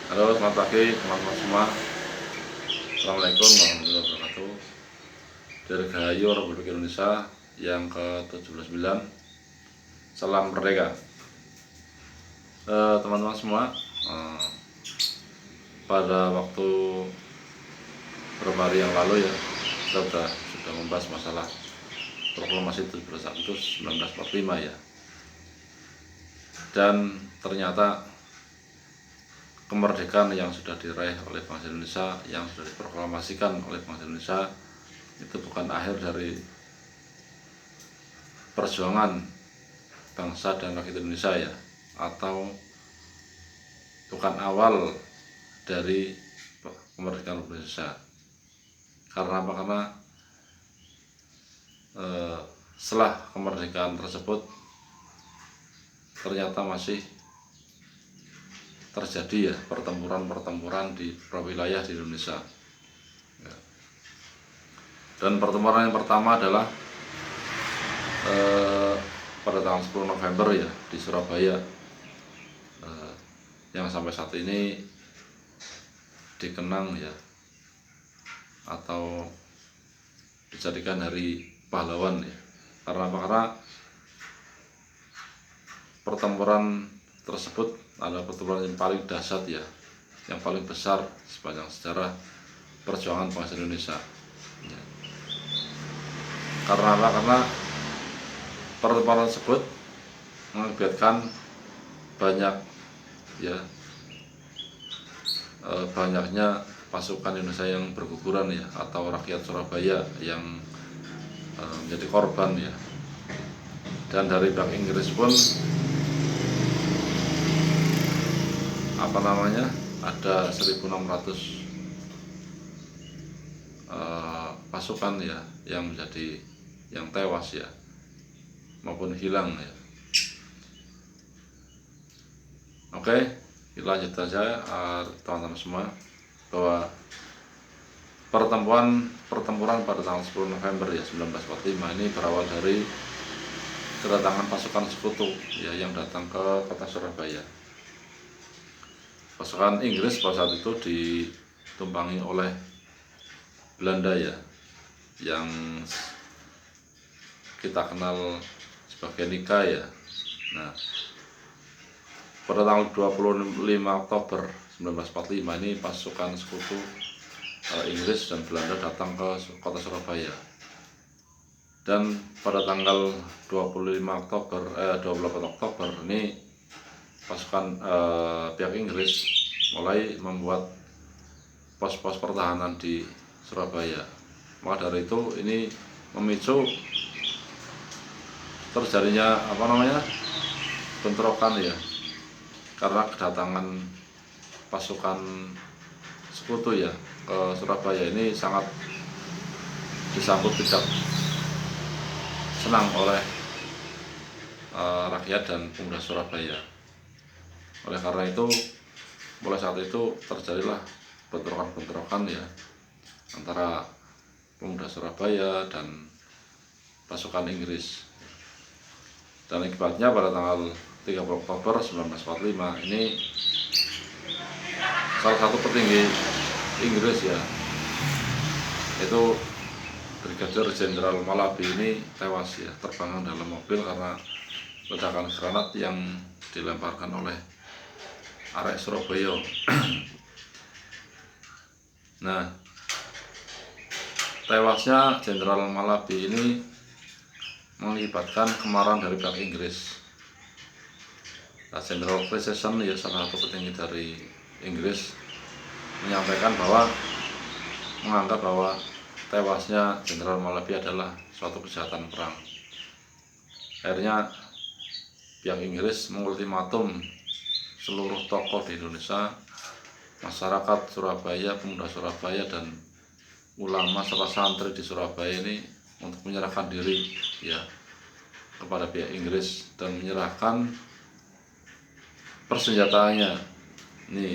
Halo, selamat pagi teman-teman semua. Assalamualaikum warahmatullahi wabarakatuh. Dirgahayu Republik Indonesia yang ke-79. Salam merdeka. Teman-teman semua, pada waktu beberapa hari yang lalu ya, kita sudah membahas masalah proklamasi 17 Agustus 1945 ya. Dan ternyata kemerdekaan yang sudah diraih oleh bangsa Indonesia, yang sudah diproklamasikan oleh bangsa Indonesia, itu bukan akhir dari perjuangan bangsa dan rakyat Indonesia ya, atau bukan awal dari kemerdekaan Indonesia. Karena apa? Karena setelah kemerdekaan tersebut ternyata masih terjadi ya pertempuran-pertempuran di beberapa wilayah di Indonesia ya. Dan pertempuran yang pertama adalah pada tanggal 10 November ya di Surabaya, yang sampai saat ini dikenang ya, atau dijadikan hari pahlawan ya. Karena apa? Karena pertempuran tersebut adalah pertempuran yang paling dahsyat ya, yang paling besar sepanjang sejarah perjuangan bangsa Indonesia ya. Karena apa? Karena pertempuran tersebut mengakibatkan banyak ya, banyaknya pasukan Indonesia yang berguguran ya, atau rakyat Surabaya yang menjadi korban ya. Dan dari pihak Inggris pun ada 1.600 pasukan ya yang tewas ya, maupun hilang ya. Oke, kita lanjut saja teman-teman semua, bahwa pertempuran pada tanggal 10 November ya 1945 ini berawal dari kedatangan pasukan sekutu ya yang datang ke kota Surabaya. Pasukan Inggris pada saat itu ditumpangi oleh Belanda ya, yang kita kenal sebagai Nika ya. Nah, pada tanggal 25 Oktober 1945 ini pasukan sekutu Inggris dan Belanda datang ke kota Surabaya. Dan pada tanggal 28 Oktober ini pasukan pihak Inggris mulai membuat pos-pos pertahanan di Surabaya. Maka dari itu ini memicu terjadinya bentrokan ya, karena kedatangan pasukan sekutu ya ke Surabaya ini sangat disambut tidak senang oleh rakyat dan pemuda Surabaya. Oleh karena itu, mulai saat itu terjadilah bentrokan-bentrokan ya antara pemuda Surabaya dan pasukan Inggris. Dan akibatnya pada tanggal 30 Oktober 1945 ini salah satu petinggi Inggris ya, itu Brigadir Jenderal Malabi ini tewas ya, terbangun dalam mobil karena ledakan granat yang dilemparkan oleh arek Surabaya. Nah, tewasnya Jenderal Malabi ini mengakibatkan kemarahan dari pihak Inggris. Nah, Jenderal Pleasant ya, salah satu petinggi dari Inggris, menganggap bahwa tewasnya Jenderal Malabi adalah suatu kejahatan perang. Akhirnya pihak Inggris mengultimatum seluruh tokoh di Indonesia, masyarakat Surabaya, pemuda Surabaya, dan ulama serta santri di Surabaya ini untuk menyerahkan diri ya kepada pihak Inggris dan menyerahkan persenjataannya. Ini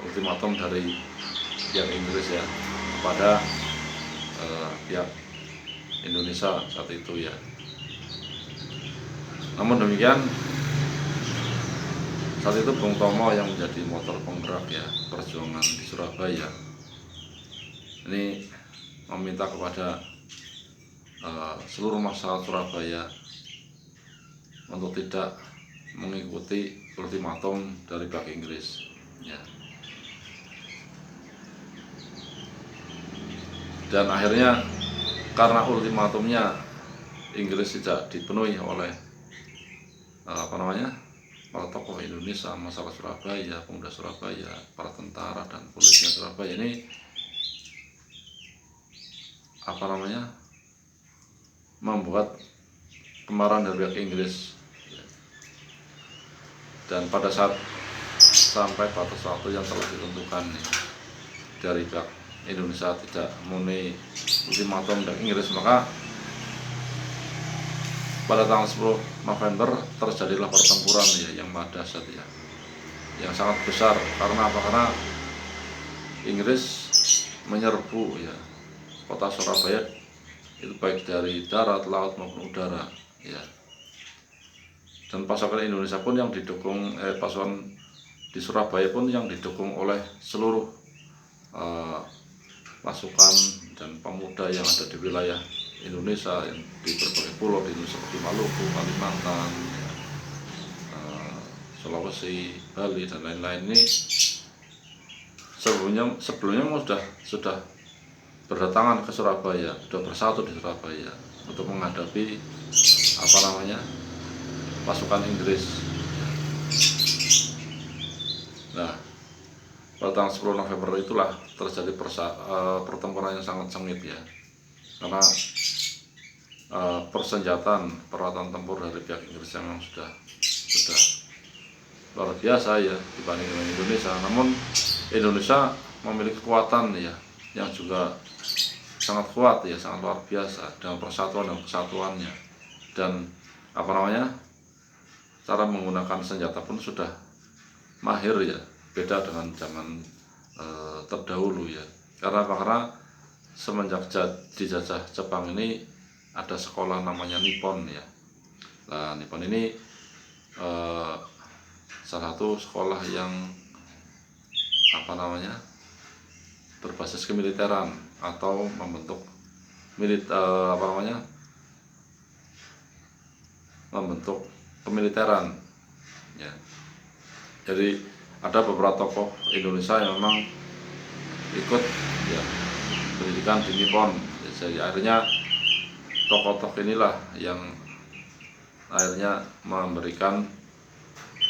ultimatum dari pihak Inggris ya kepada pihak Indonesia saat itu ya. Namun demikian, Saat itu Bung Tomo yang menjadi motor penggerak ya perjuangan di Surabaya. Ini meminta kepada seluruh masyarakat Surabaya untuk tidak mengikuti ultimatum dari pihak Inggris ya. Dan akhirnya karena ultimatumnya Inggris tidak dipenuhi oleh para tokoh Indonesia, masyarakat Surabaya, pemuda Surabaya, para tentara dan polisi Surabaya ini membuat kemarahan dari pihak Inggris. Dan pada saat sampai batas waktu yang telah ditentukan dari pihak Indonesia tidak memenuhi ultimatum dari Inggris, maka pada tanggal 10 November terjadilah pertempuran ya yang dahsyat ya, yang sangat besar. Karena apa? Karena Inggris menyerbu ya kota Surabaya itu baik dari darat, laut maupun udara ya. Dan pasukan Indonesia pun yang didukung pasukan di Surabaya pun yang didukung oleh seluruh pasukan dan pemuda yang ada di wilayah Indonesia yang di berbagai pulau di Indonesia seperti Maluku, Kalimantan, Sulawesi, Bali dan lain-lain ini sebelumnya sudah berdatangan ke Surabaya, sudah bersatu di Surabaya untuk menghadapi pasukan Inggris. Nah, pada tanggal 10 November itulah terjadi pertempuran yang sangat sengit ya, karena peralatan tempur dari pihak Inggris yang sudah luar biasa ya dibanding dengan Indonesia. Namun Indonesia memiliki kekuatan ya yang juga sangat kuat ya, sangat luar biasa dengan persatuan dan kesatuannya. Dan cara menggunakan senjata pun sudah mahir ya, beda dengan zaman terdahulu ya. Karena semenjak dijajah Jepang ini ada sekolah namanya Nippon ya. Nah, Nippon ini salah satu sekolah yang berbasis kemiliteran atau membentuk membentuk kemiliteran ya. Jadi ada beberapa tokoh Indonesia yang memang ikut ya pendidikan di Nippon. Jadi akhirnya tokoh-tokoh inilah yang akhirnya memberikan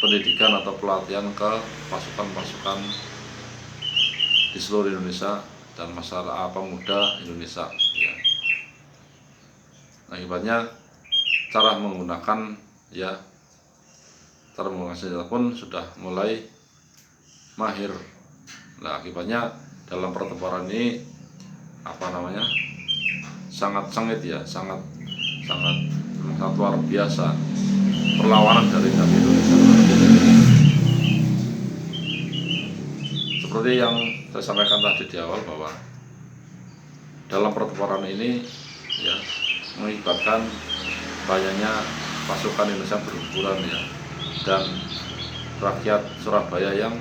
pendidikan atau pelatihan ke pasukan-pasukan di seluruh Indonesia dan masyarakat pemuda Indonesia ya. Akibatnya cara menggunakan senjata pun sudah mulai mahir. Nah, akibatnya dalam pertempuran ini sangat sengit ya, sangat luar biasa perlawanan dari Indonesia. Seperti yang saya sampaikan tadi di awal bahwa dalam pertempuran ini ya mengibatkan banyaknya pasukan Indonesia berguguran ya, dan rakyat Surabaya yang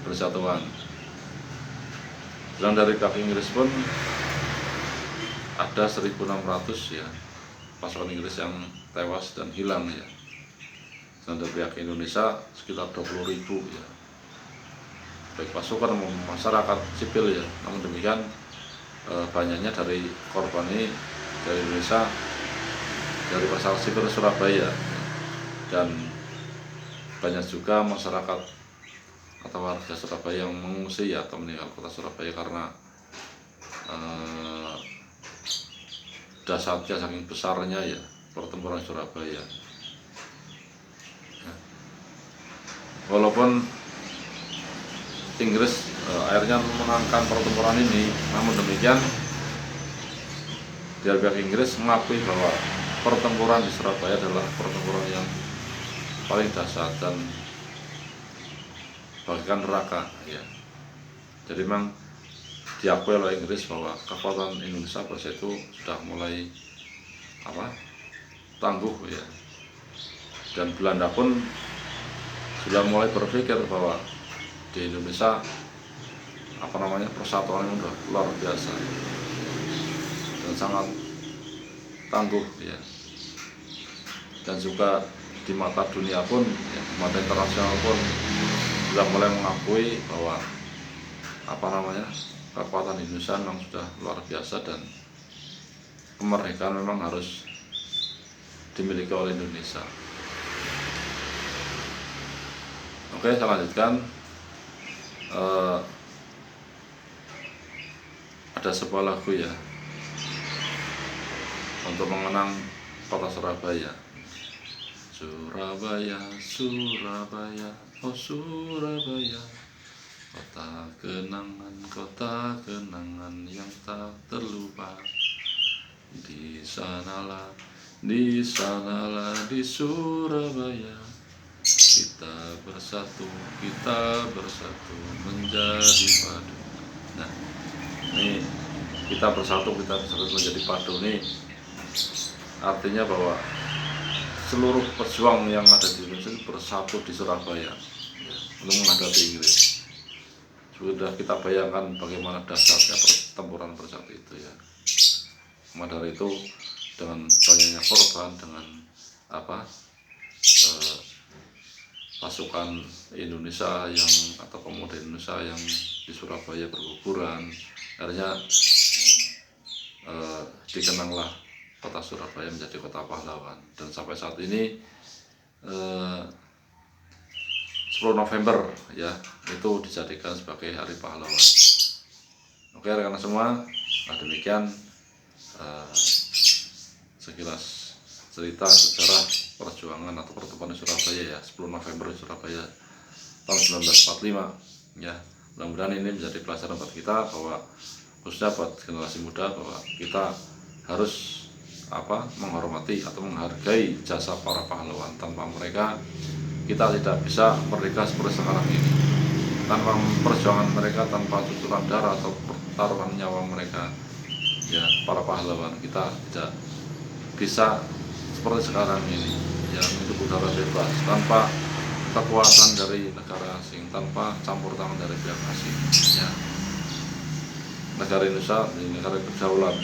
bersatuan. Dan dari pihak Inggris pun ada 1.600 ya pasukan Inggris yang tewas dan hilang ya. Dan dari pihak Indonesia sekitar 20.000 ya, baik pasukan maupun masyarakat sipil ya. Namun demikian banyaknya dari korban ini dari Indonesia, dari masyarakat sipil Surabaya, dan banyak juga masyarakat atau warga Surabaya yang mengungsi ya, atau meninggal kota Surabaya karena dahsyatnya saking besarnya ya pertempuran Surabaya. Walaupun Inggris akhirnya memenangkan pertempuran ini, namun demikian dari pihak Inggris mengakui bahwa pertempuran di Surabaya adalah pertempuran yang paling dahsyat dan bagaikan neraka ya. Jadi memang diakui oleh Inggris bahwa kekuatan Indonesia pada saat itu sudah mulai tangguh ya. Dan Belanda pun sudah mulai berpikir bahwa di Indonesia persatuan ini udah luar biasa dan sangat tangguh ya, dan juga di mata dunia pun ya, di mata internasional pun sudah mulai mengakui bahwa kekuatan Indonesia memang sudah luar biasa dan kemerdekaan memang harus dimiliki oleh Indonesia. Oke, saya lanjutkan. Ada sebuah lagu ya untuk mengenang kota Surabaya. Surabaya, Surabaya, oh Surabaya, kota kenangan yang tak terlupa. Di sanalah di Surabaya, kita bersatu menjadi padu. Nah, ini kita bersatu menjadi padu ini artinya bahwa seluruh pejuang yang ada di Indonesia bersatu di Surabaya untuk menghadapi Inggris. Sudah kita bayangkan bagaimana dahsyatnya pertempuran bersatu itu ya. Maka dari itu dengan banyaknya korban, dengan pasukan Indonesia atau pemuda Indonesia yang di Surabaya berguguran, akhirnya dikenanglah kota Surabaya menjadi kota pahlawan. Dan sampai saat ini 10 November ya itu dijadikan sebagai hari pahlawan. Oke rekan semua, demikian sekilas cerita sejarah perjuangan atau pertempuran di Surabaya ya, 10 November di Surabaya tahun 1945 ya. Mudah-mudahan ini menjadi pelajaran buat kita, bahwa khususnya buat generasi muda, bahwa kita harus menghormati atau menghargai jasa para pahlawan. Tanpa mereka kita tidak bisa merdeka seperti sekarang ini. Tanpa perjuangan mereka, tanpa cucuran darah atau pertaruhan nyawa mereka ya, para pahlawan, kita tidak bisa seperti sekarang ini yang hidup udara bebas tanpa kekuatan dari negara asing, tanpa campur tangan dari pihak asing ya. Negara Indonesia ini negara berdaulat,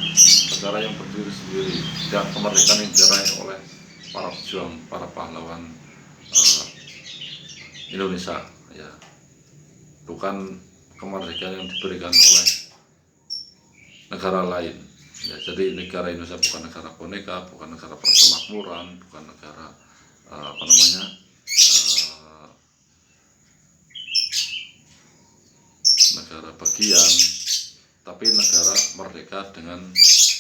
negara yang berdiri sendiri, dan kemerdekaan yang diraih oleh para pejuang, para pahlawan Indonesia ya, bukan kemerdekaan yang diberikan oleh negara lain ya. Jadi negara Indonesia bukan negara boneka, bukan negara persemakmuran, bukan negara negara bagian, tapi negara merdeka dengan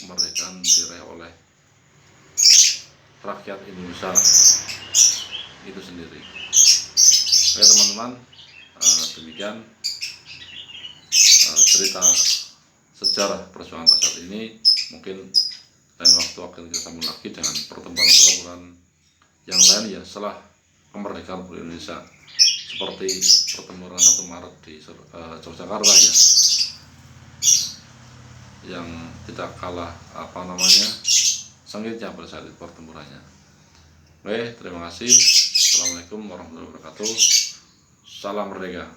kemerdekaan diraih oleh rakyat Indonesia itu sendiri. Oke teman-teman, demikian cerita sejarah perjuangan saat ini. Mungkin lain waktu akan kita sambung lagi dengan pertempuran yang lain ya setelah kemerdekaan Indonesia, seperti pertempuran 1 Maret di Yogyakarta ya, yang tidak kalah sengitnya pada saat itu pertempurannya. Oke, terima kasih. Assalamualaikum warahmatullahi wabarakatuh. Salam merdeka.